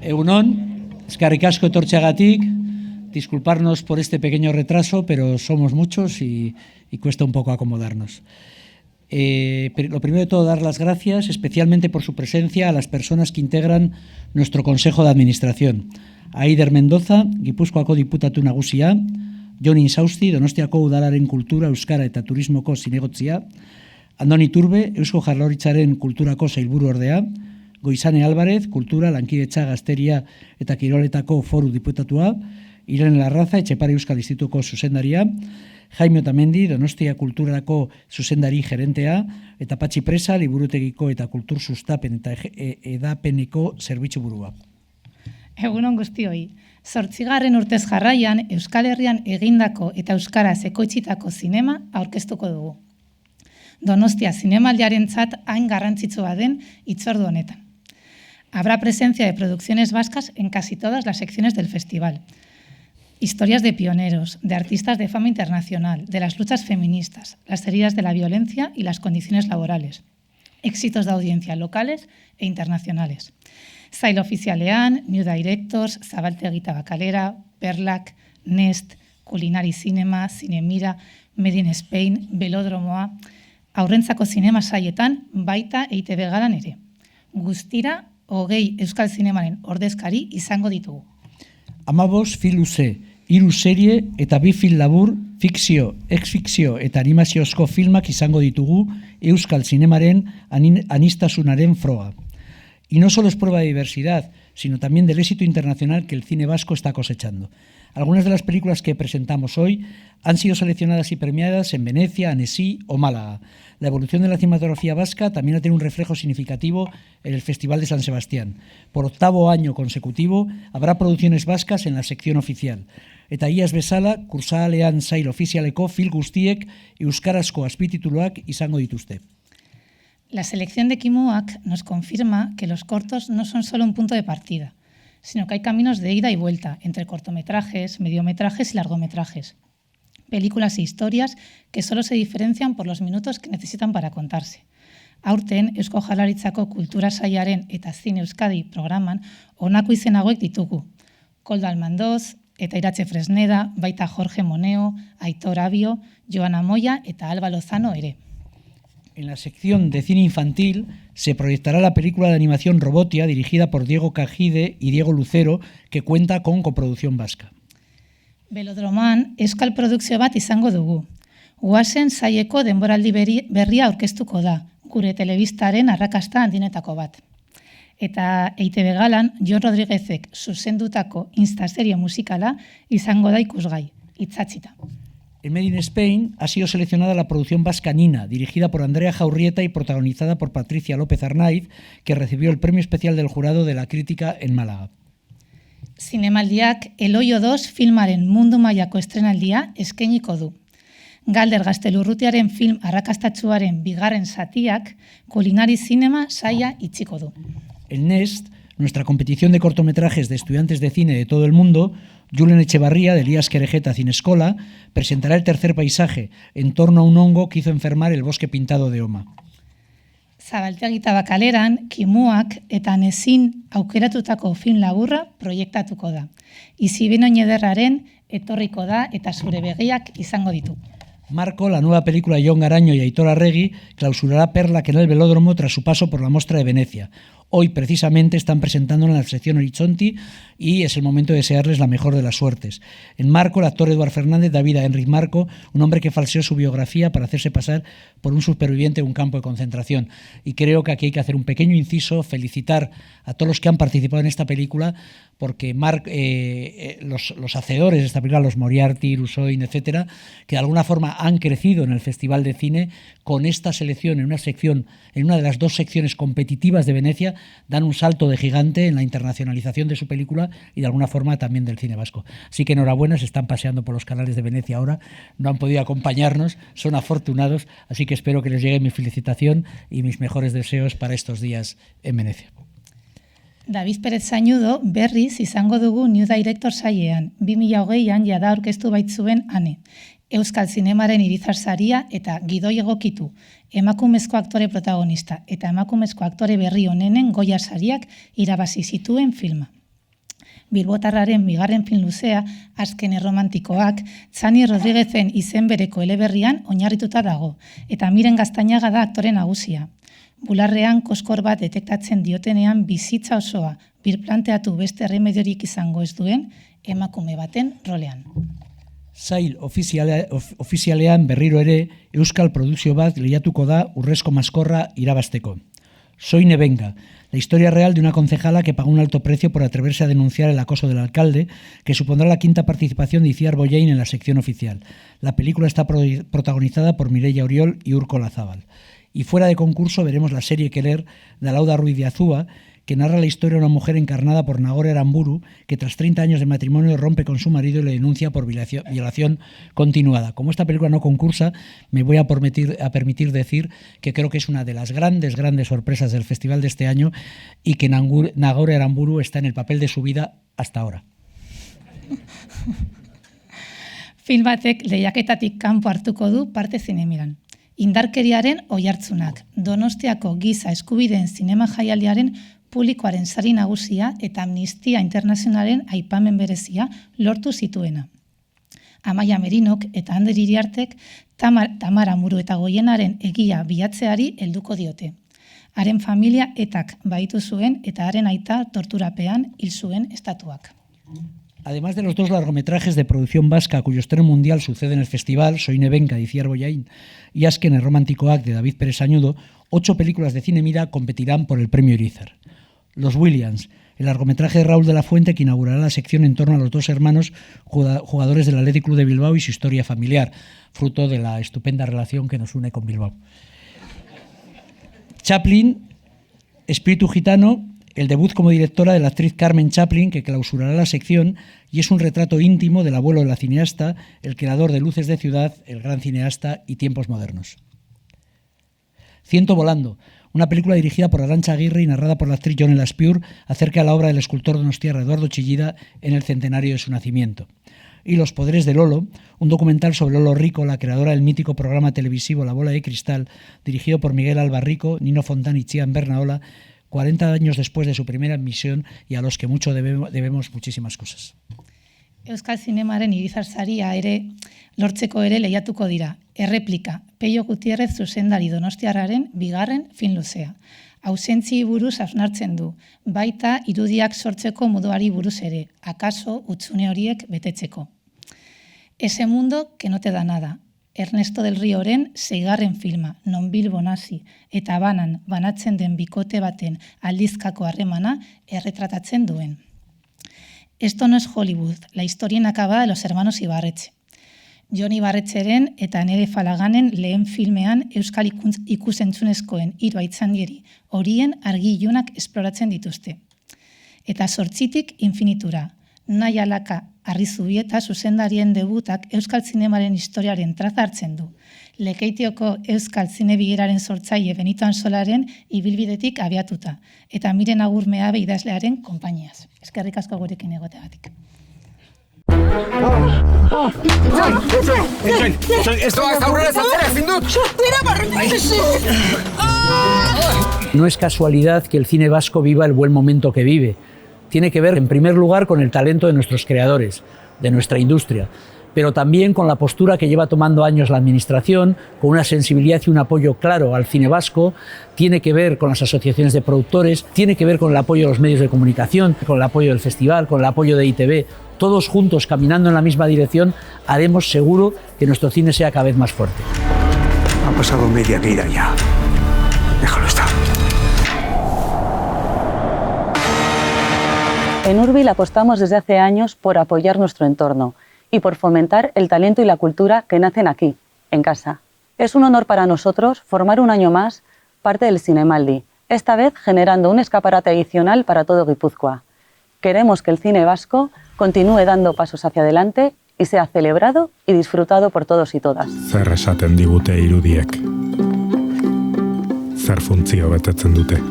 Egunon, eskerrik asko etortzeagatik, disculparnos por este pequeño retraso, pero somos muchos y cuesta un poco acomodarnos. Lo primero de todo, dar las gracias especialmente por su presencia a las personas que integran nuestro Consejo de Administración. A Eider Mendoza, Gipuzkoako diputatu nagusia, Jon Insausti, Donostiako udalaren kultura, euskara eta turismoko zinegotzia, Andoni Turbe, Eusko Jaurlaritzaren kulturako sailburu ordea, Goizane Álvarez, kultura, lankidetza, gazteria eta kiroletako foru diputatua, Irene Larraza, Etxepare Euskal Institutuko zuzendaria, Jaime Otamendi, Donostia Kulturako zuzendari gerentea, eta Patxi Presa, Liburutegiko eta Kultur Sustapen eta Edapeneko zerbitzu burua. Egunon guztioi, 8. urtez jarraian Euskal Herrian egindako eta euskaraz ekoitzitako zinema aurkeztuko dugu. Donostia zinemaldiarentzat hain garrantzitsua den hitzordu honetan. Habrá presencia de producciones vascas en casi todas las secciones del festival. Historias de pioneros, de artistas de fama internacional, de las luchas feministas, las heridas de la violencia y las condiciones laborales. Éxitos de audiencia locales e internacionales. Sail ofizialean, New Directors, Zabaltegi Tabakalera, Perlak, Nest, Culinary Cinema, Cinemira, Made in Spain, Belodromoa, aurrentzako zinema saietan, baita EITB galan ere. Guztira, 20 euskal zinemaren ordezkari izango ditugu. 15 film luze, 3 serie eta 2 film labur, fikzio, ex-fikzio eta animaziozko filmak izango ditugu euskal zinemaren anistasunaren froga. Y no solo es prueba de diversidad, sino también del éxito internacional que el cine vasco está cosechando. Algunas de las películas que presentamos hoy han sido seleccionadas y premiadas en Venecia, Annecy o Málaga. La evolución de la cinematografía vasca también ha tenido un reflejo significativo en el Festival de San Sebastián. Por 8º año consecutivo habrá producciones vascas en la sección oficial. Eta iaz bezala, kursahalean sail ofizialeko film guztiek euskarazko azpitituluak izango dituzte. La selección de Kimuak nos confirma que los cortos no son solo un punto de partida, sino que hay caminos de ida y vuelta entre cortometrajes, mediometrajes y largometrajes. Películas e historias que solo se diferencian por los minutos que necesitan para contarse. Aurten, Eusko Jaurlaritzako Kultura Sailaren eta Zine Euskadi programan honako izen hauek ditugu. Koldo Almandoz eta Iratxe Fresneda, baita Jorge Moneo, Aitor Abio, Joana Moya eta Alba Lozano ere. En la sección de cine infantil se proyectará la película de animación Robotia, dirigida por Diego Cajide y Diego Lucero, que cuenta con coproducción vasca. Belodroman, euskal produkzio bat izango dugu. Guazen saieko denboraldi berria aurkeztuko da, gure telebistaren arrakasta handinetako bat. Eta EITB galan, Jon Rodriguezek zuzendutako instaserie musikala izango da ikusgai, Itzatzita. En Made in Spain ha sido seleccionada la producción vasca Nina, dirigida por Andrea Jaurrieta y protagonizada por Patricia López Arnaiz, que recibió el premio especial del jurado de la crítica en Málaga. Zinemaldiak Eloio 2 filmaren mundu mailako estrenaldia eskainiko du. Galder Gaztelurrutiaren film arrakastatsuaren bigarren zatiak Culinary Cinema saila itxiko du. En Nest, nuestra competición de cortometrajes de estudiantes de cine de todo el mundo, Julen Echevarría, de Elías Querejeta Cinescola, presentará el tercer paisaje, en torno a un hongo que hizo enfermar el bosque pintado de Oma. Zabaltegi Tabakaleran, Kimuak eta Nezin aukeratutako film laburra proiektatuko da. Izibino Ederraren etorriko da eta zure begiak izango ditu. Marco, la nueva película de Jon Garaño y Aitor Arregui, clausurará Perlak en el Velódromo tras su paso por la Mostra de Venecia. Hoy, precisamente, están presentando en la sección Horizonti y es el momento de desearles la mejor de las suertes. En Marco, el actor Eduard Fernández da vida a Enric Marco, un hombre que falseó su biografía para hacerse pasar por un superviviente de un campo de concentración. Y creo que aquí hay que hacer un pequeño inciso, felicitar a todos los que han participado en esta película, porque los hacedores de esta película, los Moriarty, Rusoin, etcétera, que de alguna forma han crecido en el Festival de Cine con esta selección en una sección, en una de las 2 secciones competitivas de Venecia, dan un salto de gigante en la internacionalización de su película y de alguna forma también del cine vasco. Así que enhorabuena, se están paseando por los canales de Venecia ahora, no han podido acompañarnos, son afortunados, así que espero que les llegue mi felicitación y mis mejores deseos para estos días en Venecia. David Pérez Zainudo berriz izango dugu New Director sailean, 2020an jada aurkeztu baitzuen ane. Euskal Zinemaren Irizar saria eta gidoi egokitu, emakumezko aktore protagonista eta emakumezko aktore berri onenen Goya sariak irabazi zituen filma. Bilbotarraren bigarren film luzea, Azken erromantikoak, Txani Rodriguezen izen bereko eleberrian oinarrituta dago, eta Miren Gaztañaga da aktore nagusia. Bularrean koskor bat detektatzen diotenean bizitza osoa, birplanteatu beste erremediorik izango ez duen, emakume baten rolean. Sail ofizialean berriro ere euskal produkzio bat lehiatuko da Urrezko Maskorra irabazteko. Soy Nevenga, la historia real de una concejala que pagó un alto precio por atreverse a denunciar el acoso del alcalde, que supondrá la quinta participación de Itziar Bollain en la sección oficial. La película está protagonizada por Mireia Oriol y Urko Lazábal. Y fuera de concurso veremos la serie Querer de Alauda Ruiz de Azúa, que narra la historia de una mujer encarnada por Nagore Aramburu, que tras 30 años de matrimonio rompe con su marido y le denuncia por violación continuada. Como esta película no concursa, me voy a permitir decir que creo que es una de las grandes sorpresas del festival de este año y que Nagore Aramburu está en el papel de su vida hasta ahora. Film batek lehiaketatik kanpo hartuko du parte zinemiran. Indarkeriaren oihartzunak, Donostiako giza eskubideen zinema jaialdiaren publikoaren sari nagusia eta Amnistia Internazionalen aipamen berezia lortu zituena. Amaia Merinok eta Ander Iriartek Tamara Muru eta Goienaren egia bilatzeari helduko diote. Haren familia etak baitu zuen eta haren aita torturapean hil zuen estatuak. Además de los dos largometrajes de producción vasca cuyo estreno mundial sucede en el festival, Soy Nevenga de Itziar Bollain y Azken erromantikoak de David Pérez Añudo, 8 películas de cine Mira competirán por el premio Irizar. Los Williams, el largometraje de Raúl de la Fuente que inaugurará la sección en torno a los dos hermanos jugadores del Athletic Club de Bilbao y su historia familiar, fruto de la estupenda relación que nos une con Bilbao. Chaplin, Espíritu Gitano, el debut como directora de la actriz Carmen Chaplin, que clausurará la sección, y es un retrato íntimo del abuelo de la cineasta, el creador de Luces de Ciudad, el gran cineasta y Tiempos modernos. Ciento volando, una película dirigida por Arantxa Aguirre y narrada por la actriz Jonela Spiur acerca de la obra del escultor donostiarra Eduardo Chillida en el centenario de su nacimiento. Y Los poderes de Lolo, un documental sobre Lolo Rico, la creadora del mítico programa televisivo La bola de cristal, dirigido por Miguel Alba Rico, Nino Fontán y Chian Bernaola, 40 años después de su primera emisión y a los que mucho debemos muchísimas cosas. Euskal Zinemaren Irizar saria ere lortzeko ere lehiatuko dira. Erreplika, Peio Gutierrez zuzendari donostiarraren bigarren film luzea. Ausentzi buruz hausnartzen du, baita irudiak sortzeko moduari buruz ere, akaso hutsune horiek betetzeko. Ese mundo que no te da nada. Ernesto del Rioren 6. filma, non Bilbon hasi eta banatzen den bikote baten aldizkako harremana erretratatzen duen. Esto no es Hollywood, la historia inacabada de los hermanos Ibarretxe. Jon Ibarretxeren eta Nere Falaganen lehen filmean euskal ikusentzunezkoen 3 aitzandieri horien argi ilunak esploratzen dituzte. Eta 8tik infinitura, nahi alaka Arrizubieta zuzendarien debutak euskal zinemaren historiaren traza hartzen du. Lekeitioko euskal zinebigeraren sortzaile Benito Ansolaren ibilbidetik abiatuta, eta Miren Agurmeabe idazlearen konpainiaz. Eskerrik asko gurekin egoteagatik. No es casualidad que el cine vasco viva el buen momento que vive. Tiene que ver, en primer lugar, con el talento de nuestros creadores, de nuestra industria, pero también con la postura que lleva tomando años la Administración, con una sensibilidad y un apoyo claro al cine vasco. Tiene que ver con las asociaciones de productores, tiene que ver con el apoyo de los medios de comunicación, con el apoyo del festival, con el apoyo de ITV. Todos juntos, caminando en la misma dirección, haremos seguro que nuestro cine sea cada vez más fuerte. Ha pasado media vida ya. Déjalo estar. En Urbil apostamos desde hace años por apoyar nuestro entorno y por fomentar el talento y la cultura que nacen aquí, en casa. Es un honor para nosotros formar un año más parte del Zinemaldi, esta vez generando un escaparate adicional para todo Guipúzcoa. Queremos que el cine vasco continúe dando pasos hacia adelante y sea celebrado y disfrutado por todos y todas. Zer esaten digute irudiek? Zer funtzio betetzen dute?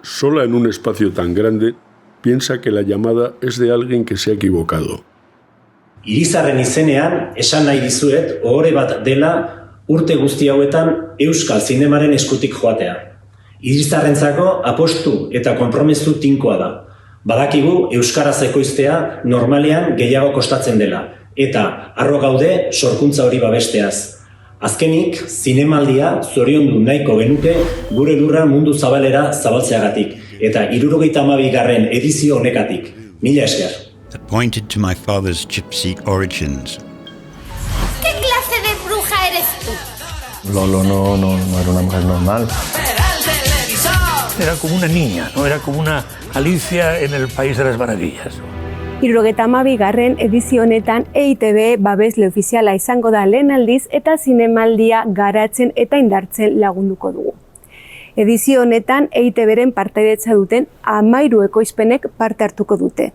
Sola en un espacio tan grande, piensa que la llamada es de alguien que se ha equivocado. Irizarren izenean, esan nahi dizuet, ohore bat dela urte guzti hauetan euskal zinemaren eskutik joatea. Irizarrentzako apostu eta konpromezu tinkoa da. Badakigu euskaraz ekoiztea normalean gehiago kostatzen dela, eta harro gaude sorkuntza hori babesteaz. Azkenik, zinemaldia zoriondu nahiko genuke gure lurra mundu zabalera zabaltzeagatik, eta 72. edizio honekatik. Mila esker. That pointed to my father's gypsy origins. ¿Qué clase de bruja eres tú? Lolo no era una mujer normal. Era como una niña, ¿no? Era como una Alicia en el País de las Maravillas. 72. edizio honetan EITB babesle ofiziala izango da lehen aldiz eta zinemaldia garatzen eta indartzen lagunduko dugu. Edizio honetan EITBren partaidetza duten 13 ekoizpenek parte hartuko dute.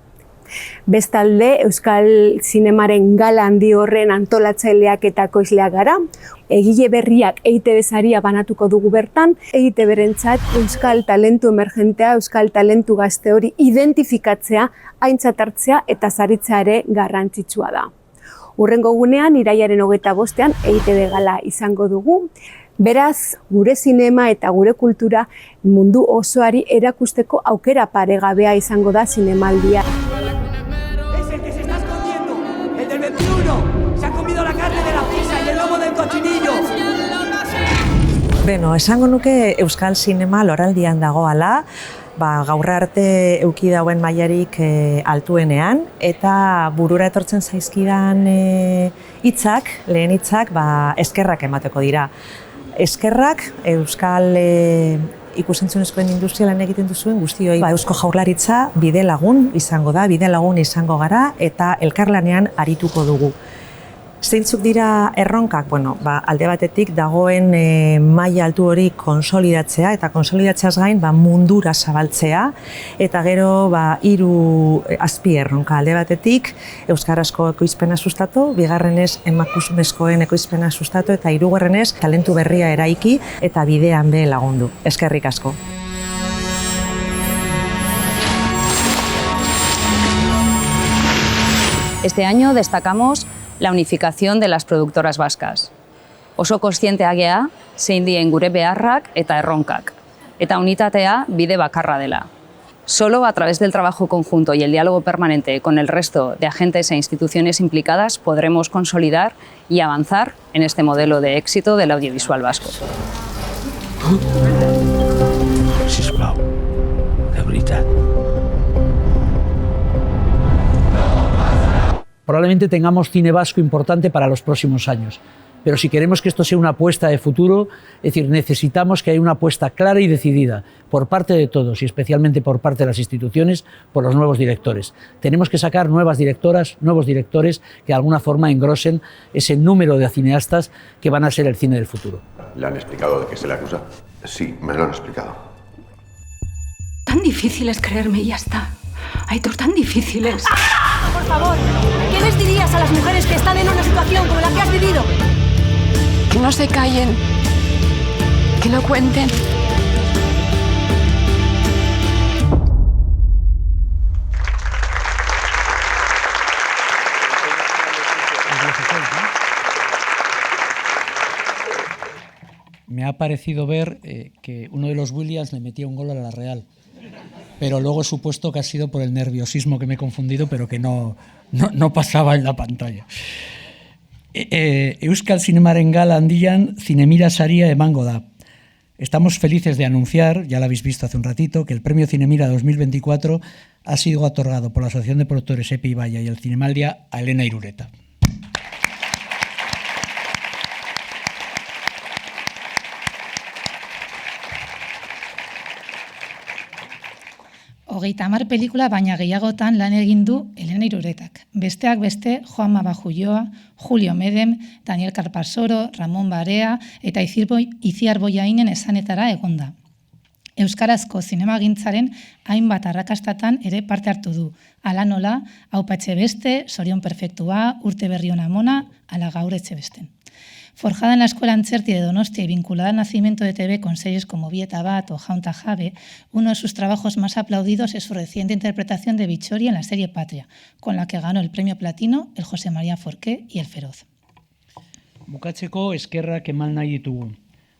Bestalde, Euskal Zinemaren gala handi horren antolatzaileak eta ekoizleak gara. Egile berriak EITB saria banatuko dugu bertan. EITBrentzat euskal talentu emergentea, euskal talentu gazte hori identifikatzea, aintzat hartzea eta saritzea ere garrantzitsua da. Hurrengo gunean, irailaren 25ean EITB gala izango dugu. Beraz, gure zinema eta gure kultura mundu osoari erakusteko aukera paregabea izango da zinemaldia. Beno, esango nuke Euskal Zinema loraldian dagoala, gaur arte euki dauen mailarik altuenean, eta burura etortzen zaizkidan hitzak, lehen hitzak, eskerrak emateko dira. Eskerrak Euskal ikusentzunezkoen industrialan egiten duzuen guztioi. Eusko Jaurlaritza bide lagun izango da, bide lagun izango gara, eta elkarlanean arituko dugu. Zeintzuk dira erronkak? Alde batetik dagoen maila altu hori konsolidatzea, eta konsolidatzeaz gain mundura zabaltzea, eta gero 3 azpi erronka. Alde batetik euskarazko ekoizpena sustatu, bigarrenez emakumezkoen ekoizpena sustatu, eta hirugarrenez talentu berria eraiki eta bidean be lagundu. Eskerrik asko. Este año destacamos la unificación de las productoras vascas. Oso kontzienteak gea, zein dien gure beharrak eta erronkak, eta unitatea bide bakarra dela. Solo a través del trabajo conjunto y el diálogo permanente con el resto de agentes e instituciones implicadas podremos consolidar y avanzar en este modelo de éxito del audiovisual vasco. Sisplau, de veritat. Probablemente tengamos cine vasco importante para los próximos años. Pero si queremos que esto sea una apuesta de futuro, es decir, necesitamos que haya una apuesta clara y decidida por parte de todos y especialmente por parte de las instituciones, por los nuevos directores. Tenemos que sacar nuevas directoras, nuevos directores que de alguna forma engrosen ese número de cineastas que van a ser el cine del futuro. ¿Le han explicado de qué se le acusa? Sí, me lo han explicado. Tan difícil es creerme y ya está. Aitor, tan difíciles. Por favor, ¿qué les dirías a las mujeres que están en una situación como la que has vivido? Que no se callen, que lo cuenten. Me ha parecido ver que uno de los Williams le metía un gol a la Real. Pero luego he supuesto que ha sido por el nerviosismo que me he confundido, pero que no pasaba en la pantalla. Euskal Zinemaren gala handian Zinemira saria emango da. Estamos felices de anunciar, ya lo habéis visto hace un ratito, que el premio Zinemira 2024 ha sido otorgado por la Asociación de Productores Epi Ibaya y el Cinemaldia a Elena Irureta. Hogeita 10 pelikula baina gehiagotan lan egin du Elena Iruretak. Besteak beste, Juanma Bajulloa, Julio Medem, Daniel Carpasoro, Ramon Barea eta Itziar Bollainen esanetara egonda. Euskarazko zinemagintzaren hainbat arrakastatan ere parte hartu du. Hala nola, Aupa Etxebeste, Sorion Perfektua, Urte Berrion Amona, ala Gaur Etxebesten. Forjada en la Escuela Antzerti de Donostia y vinculada al nacimiento de TV con series como Bieta Bat o Jaunta Jabe, uno de sus trabajos más aplaudidos es su reciente interpretación de Bichori en la serie Patria, con la que ganó el premio Platino el José María Forqué y el Feroz. Bukatzeko eskerrak eman nahi ditugu.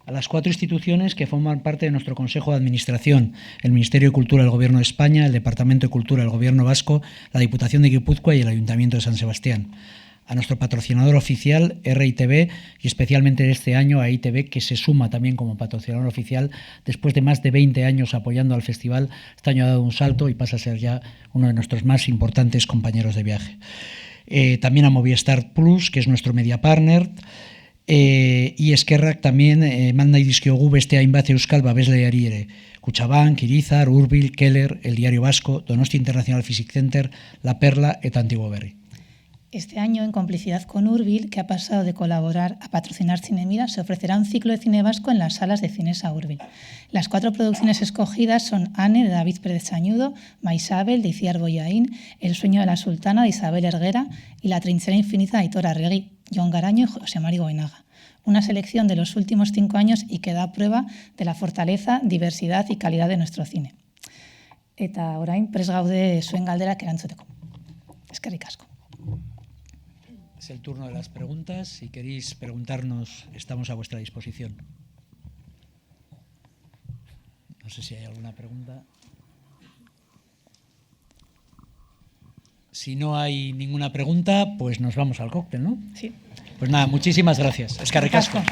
a las 4 instituciones que forman parte de nuestro Consejo de Administración: el Ministerio de Cultura del Gobierno de España, el Departamento de Cultura del Gobierno Vasco, la Diputación de Guipúzcoa y el Ayuntamiento de San Sebastián. A nuestro patrocinador oficial, RITV, y especialmente este año a ITV, que se suma también como patrocinador oficial después de más de 20 años apoyando al festival. Este año ha dado un salto y pasa a ser ya uno de nuestros más importantes compañeros de viaje. También a Movistar Plus, que es nuestro media partner, y Eskerrak también manda y dizkiogu beste hainbat euskal babesleari ere: Kutxabank, Irizar, Urbil, Keller, El Diario Vasco, Donostia International Physics Center, La Perla eta Antigua Berri. Este año, en complicidad con Urbil, que ha pasado de colaborar a patrocinar Cinemira, se ofrecerá un ciclo de cine vasco en las salas de Cinesa Urbil. Las 4 producciones escogidas son Anne, de David Pérez Sañudo, Maisabel, de Iciar Boyaín, El sueño de la sultana, de Isabel Erguera, y La trinchera infinita, de Aitor Arregui, Jon Garaño y José Mari Goenaga. Una selección de los últimos 5 años y que da prueba de la fortaleza, diversidad y calidad de nuestro cine. Eta orain, prest gaude zuen galderak erantzuteko. Eskerrik asko. Es el turno de las preguntas. Si queréis preguntarnos, estamos a vuestra disposición. No sé si hay alguna pregunta. Si no hay ninguna pregunta, pues nos vamos al cóctel, ¿no? Sí. Pues nada, muchísimas gracias. Eskerrik asko.